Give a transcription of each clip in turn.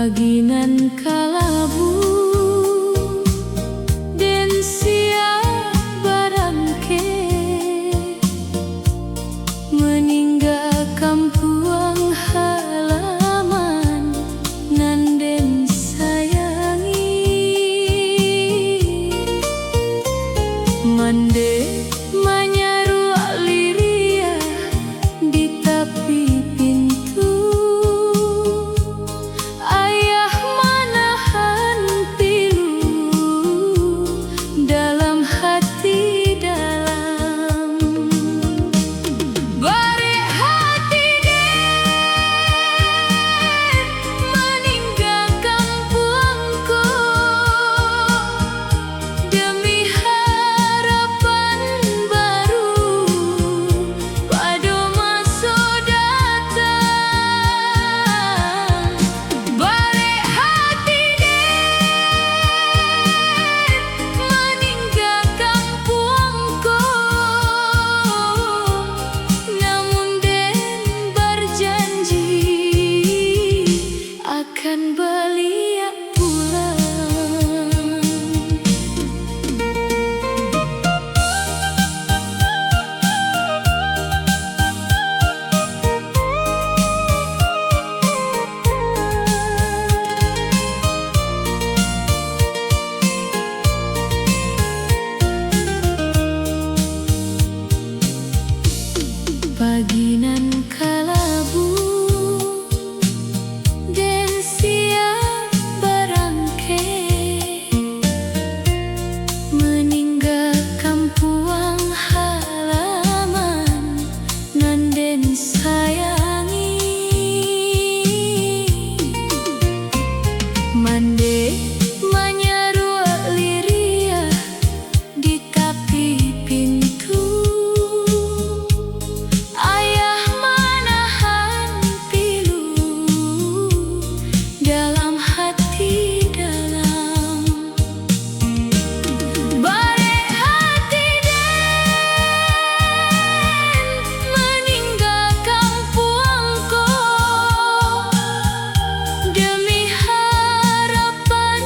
Paginan kalabu den siang barangke meninggal kampung halaman nan den sayangi. Mande manyaru liria di tepi pintu, ayah manahan pilu dalam hati dalam. Bare hati den meninggal kampungku demi harapan baru pada masa datang. Bare hati den meninggal kampungku, namun den berjanji akan belia pulang. Paginan kalabu den siang barangke meninggal kampung halaman nan den sayangi. Mande manyaru liria di tepi pintu, ayah manahan pilu dalam hati dalam. Bare hati den meninggal kampungku demi harapan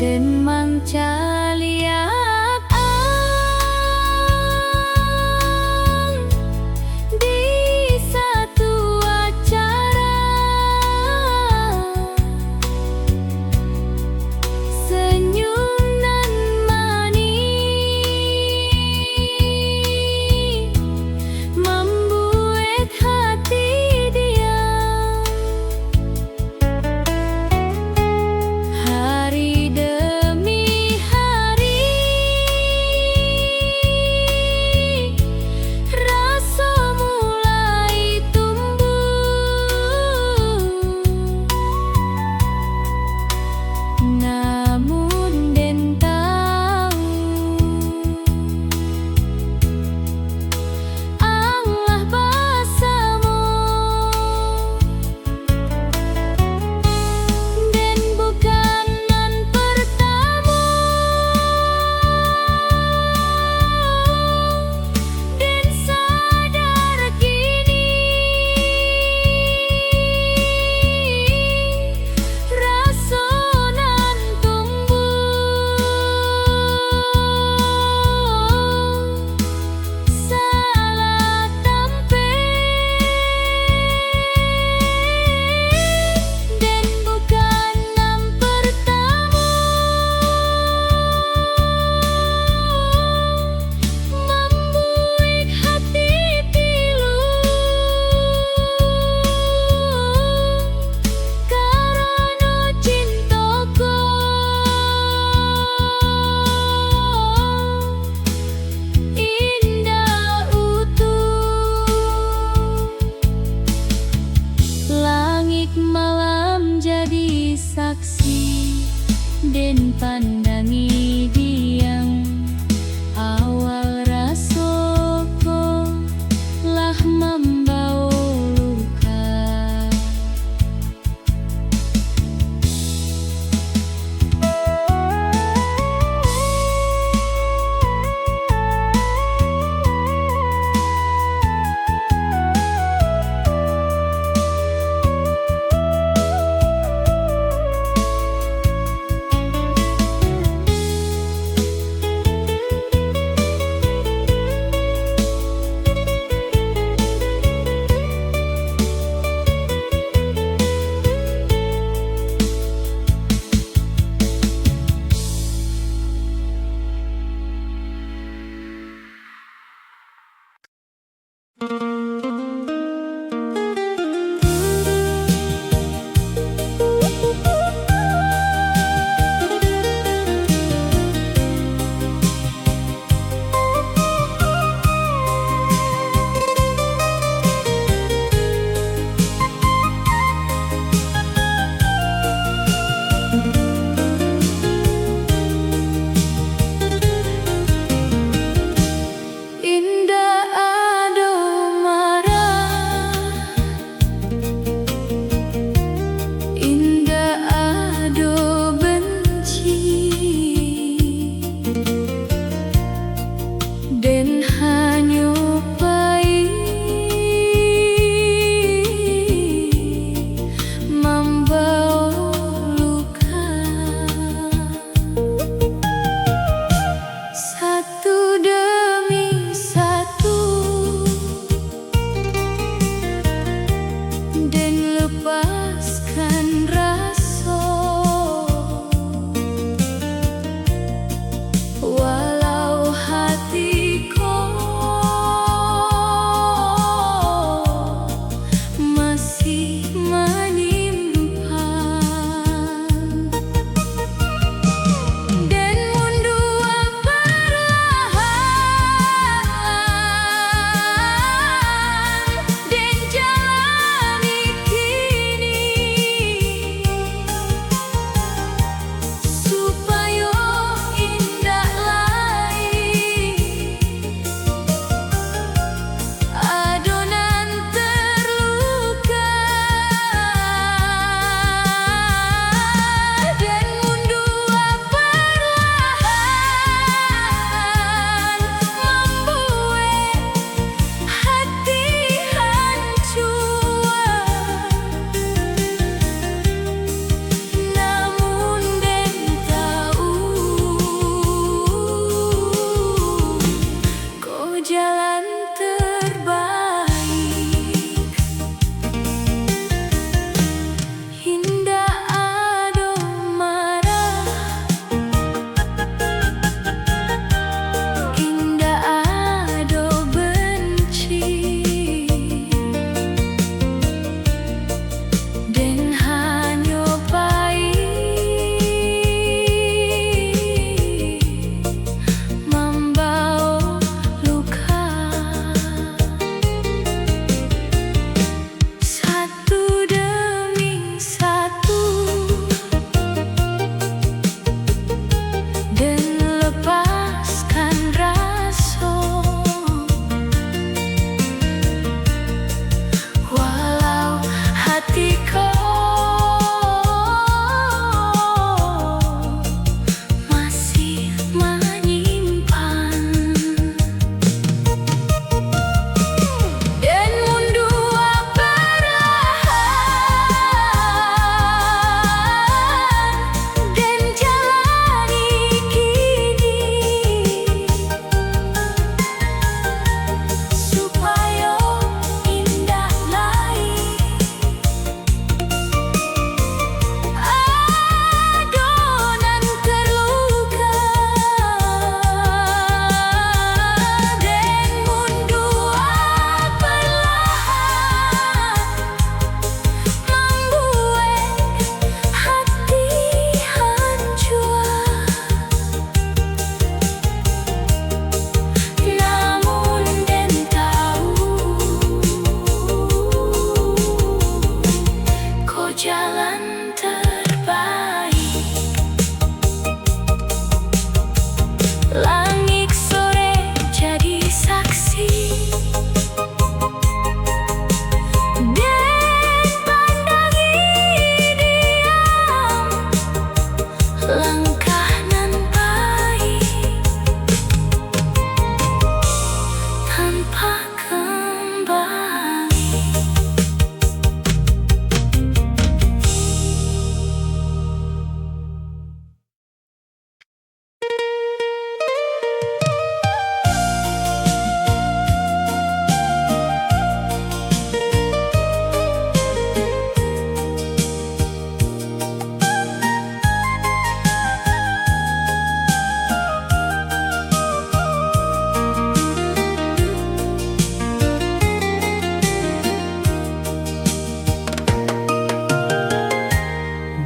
Den manca liat ang di satu acara, senyum nan manis membuat hati diam. Hari demi hari rasa mulai tumbuh, namun Den tahu Allah bersama. Den bukan nan pertama, Den sadar kini rasa nan tumbuh salah tampe. Den bukan nan pertama membuat hati pilu, karena cintaku indah utuh. Langit malam jadi saksi, Den pandangi diam. Awal rasaku lah membawa luka.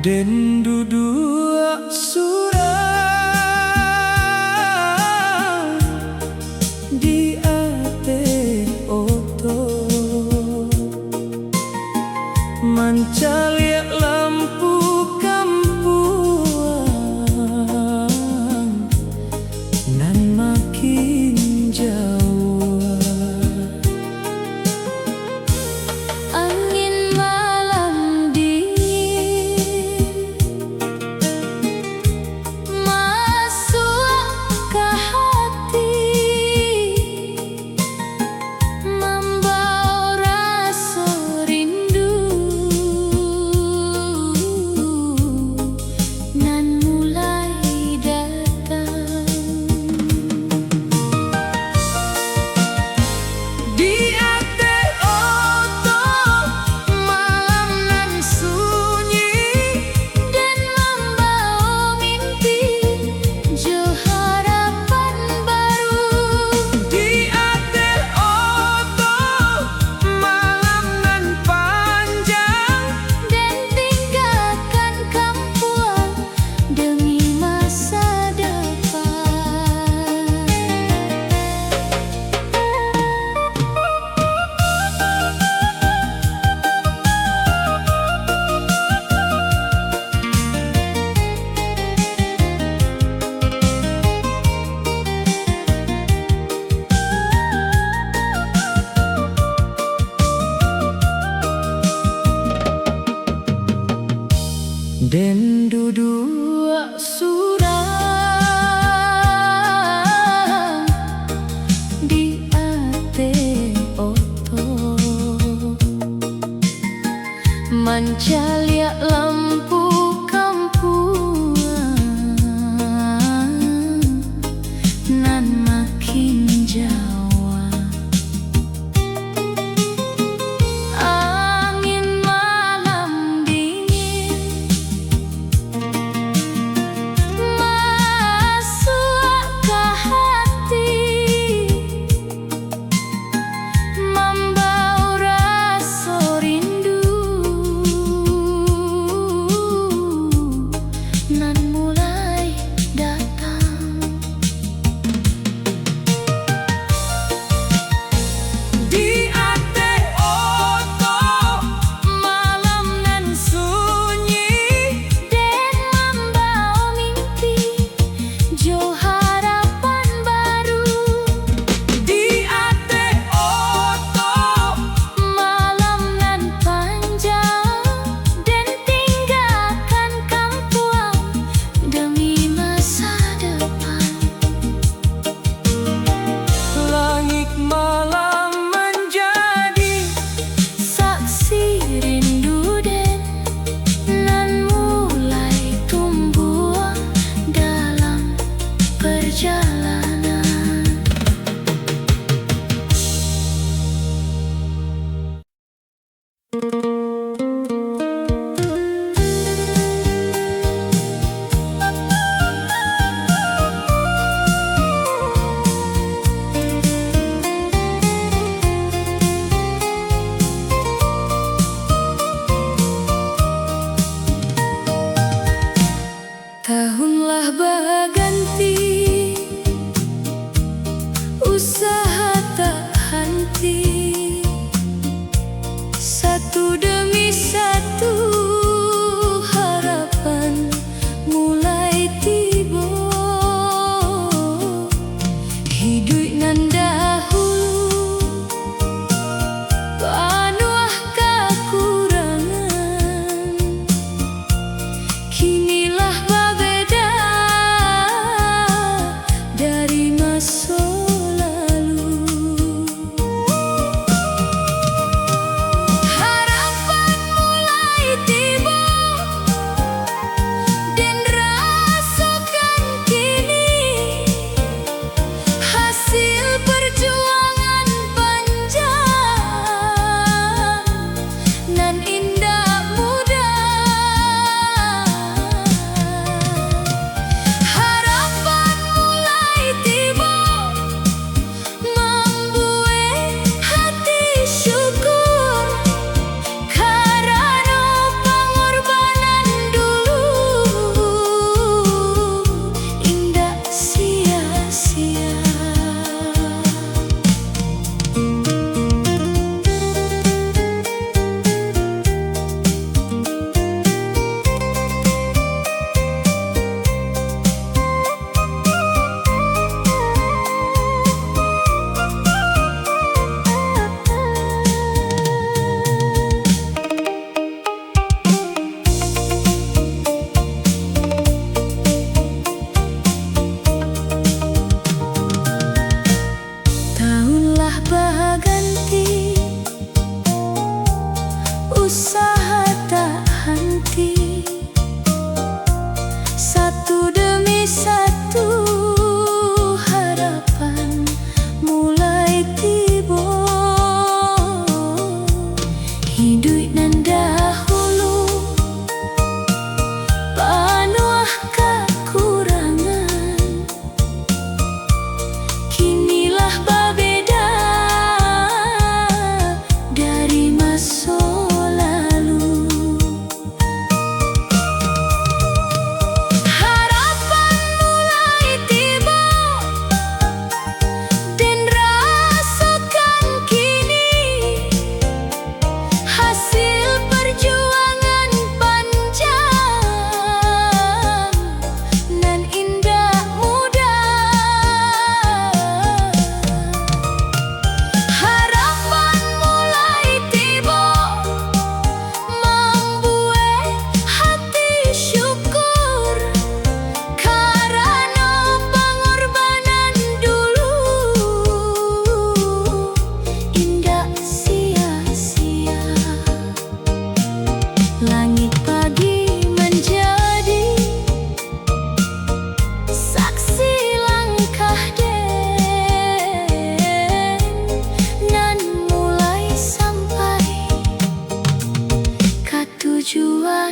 Dendu dua surang di ate oto mancalia lampu kampuan nan makin jauh. Angin malam dingin masuk ke hati, membawa rasa rindu nan mulai datang. Di ate oto malam nan sunyi Dan membawa mimpi jo harapan baru. di ate oto malam nan panjang Dan tinggalkan kampuan demi masa depan. dendu dua surang Di ate oto mancalia lampu kampuan nan makin jawa. angin malam dingin Masuk ke hati, membawa rasa rindu nan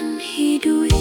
Nan hidui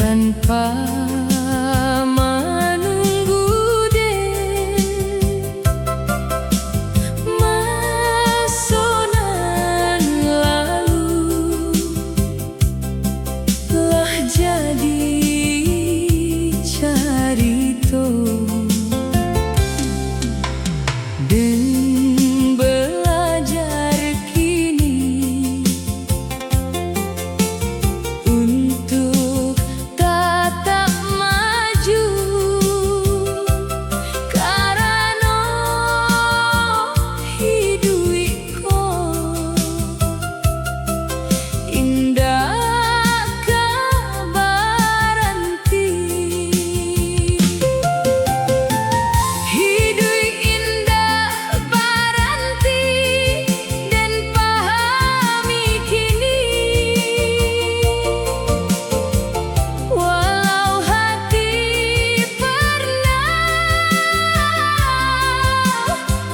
tanpa menunggu masonan lalu lah jadi carito dan belajar kini untuk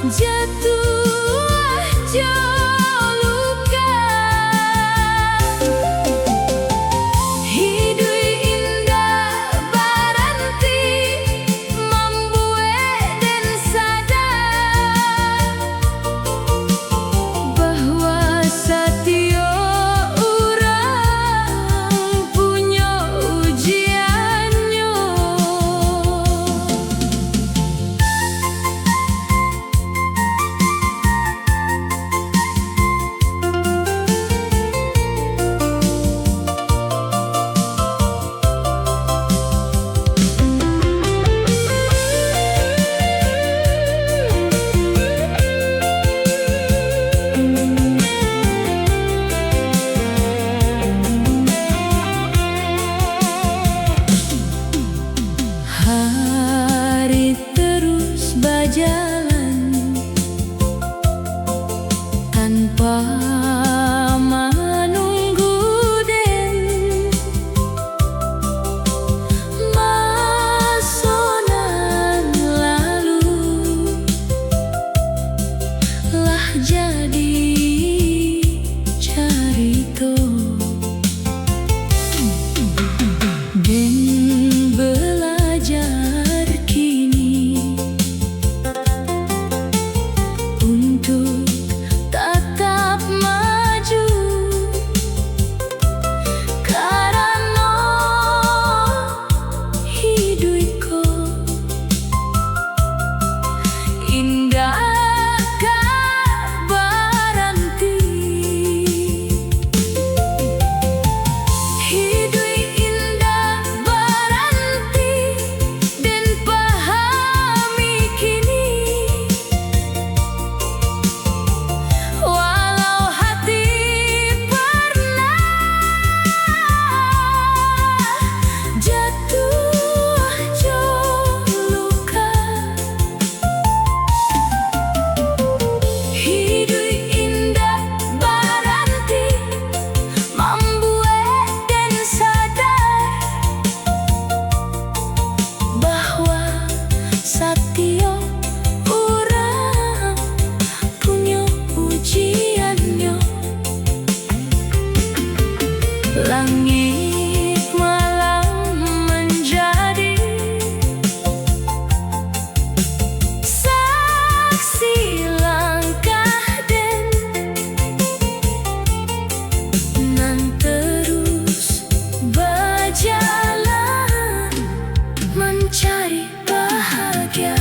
jatuh jauh luka. Hidup indah baranti membuat dan sadar bahwa setiap orang punya ujiannya. Hari terus berjalan tanpa menunggu dan masonan lalu lah jadi carito dan belajar kini untuk tetap maju karena hidupku indah baranti. Hidup indah baranti dan pahami kini walau hati pernah jatuh jauh luka. Hidup indah baranti membuat dan sadar bahwa setiap orang punya ujiannya. Langit malam menjadi saksi langkah dan nan terus berjalan mencari bahagia.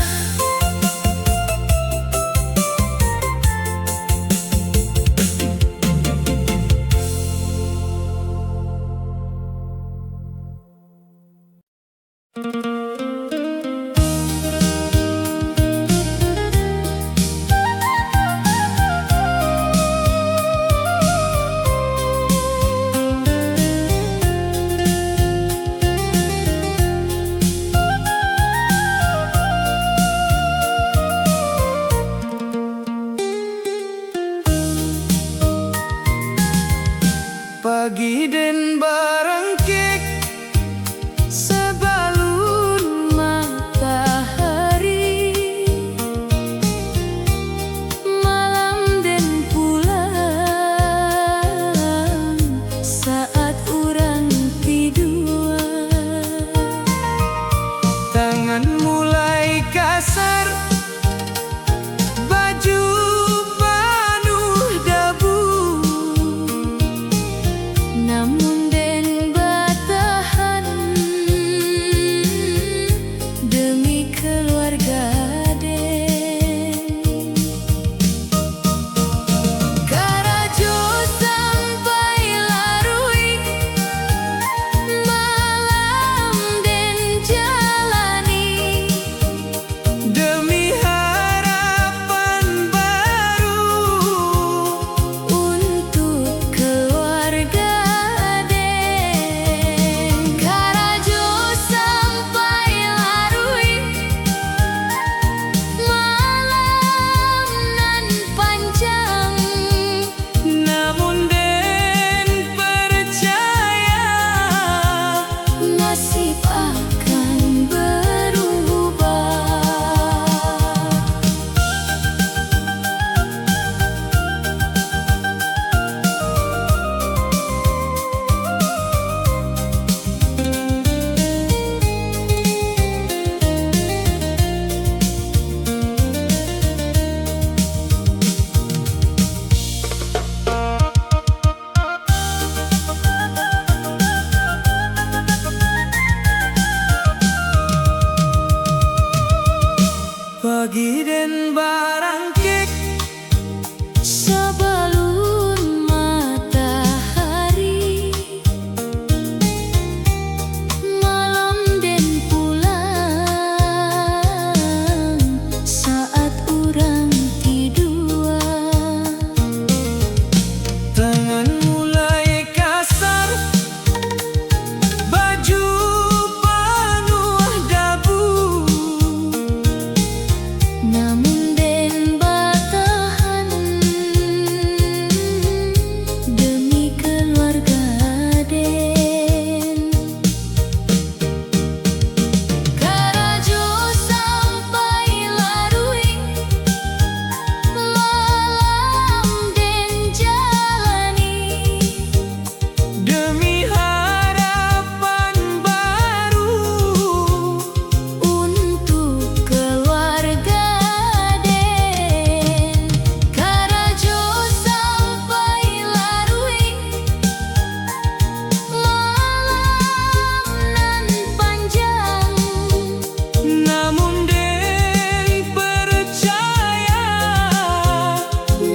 Pagi den barangkik Sebalun matahari, malam den pulang saat urang tidur. tangan mulai kasar, baju penuh debu, Namun den batahan demi keluarga den. Karajo sampai larui, malam den jalani demi harapan baru untuk keluarga den. Karajo sampai larui, malam nan panjang, namun den percaya nasib akan berubah. pagi den barangkik Sebalun matahari, malam den pulang saat urang tidur. tangan mulai kasar, baju penuh debu, Namun den batahan demi keluarga den. Karajo sampai larui, malam den jalani demi harapan baru untuk keluarga den. Karajo sampai larui, malam nan panjang, namun den percaya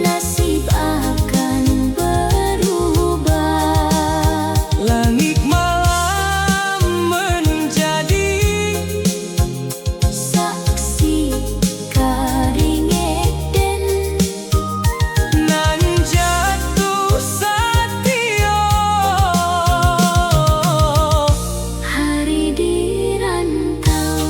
nasib akan berubah. langit malam menjadi Saksi karingek den, nan jatuh satio hari dirantau.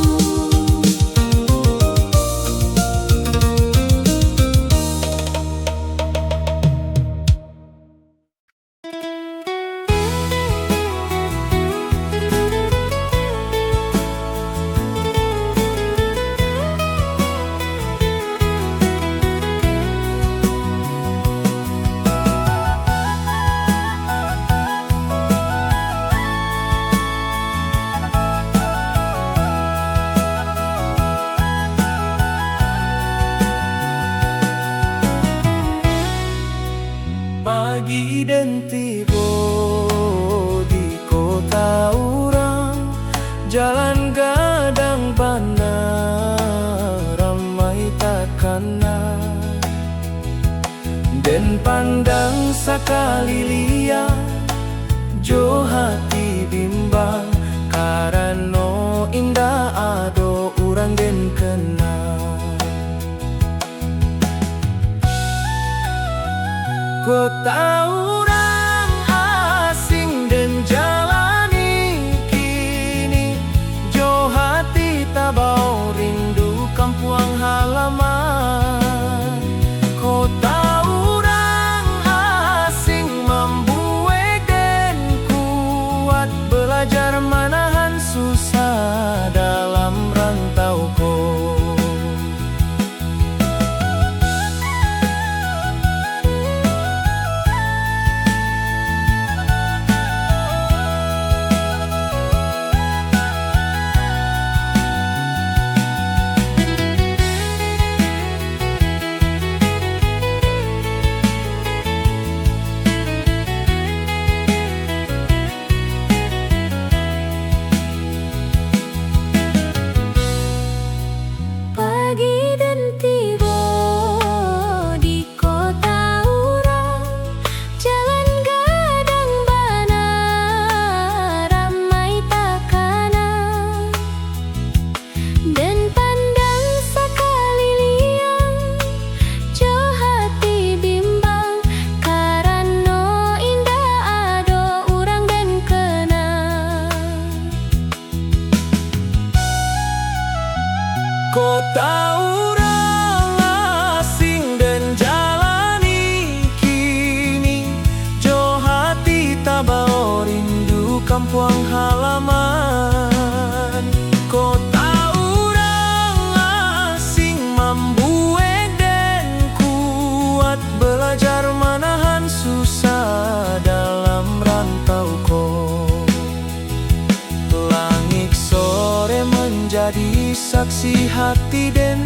pagi den tiba di kota urang, jalan gadang bandar ramai takana, den pandang sakali lihat jo hati bimbang, karano indah ado urang den kenal. Kota urang asing dan jalani kini, jo hati tabau rindu kampung halaman. Kota urang asing membuat kampung halaman. Kota orang asing membuat dan kuat, belajar menahan susah dalam rantau ko. Langit sore menjadi saksi hati den,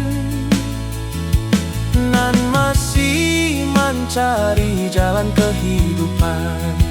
nan masih mencari jalan kehidupan.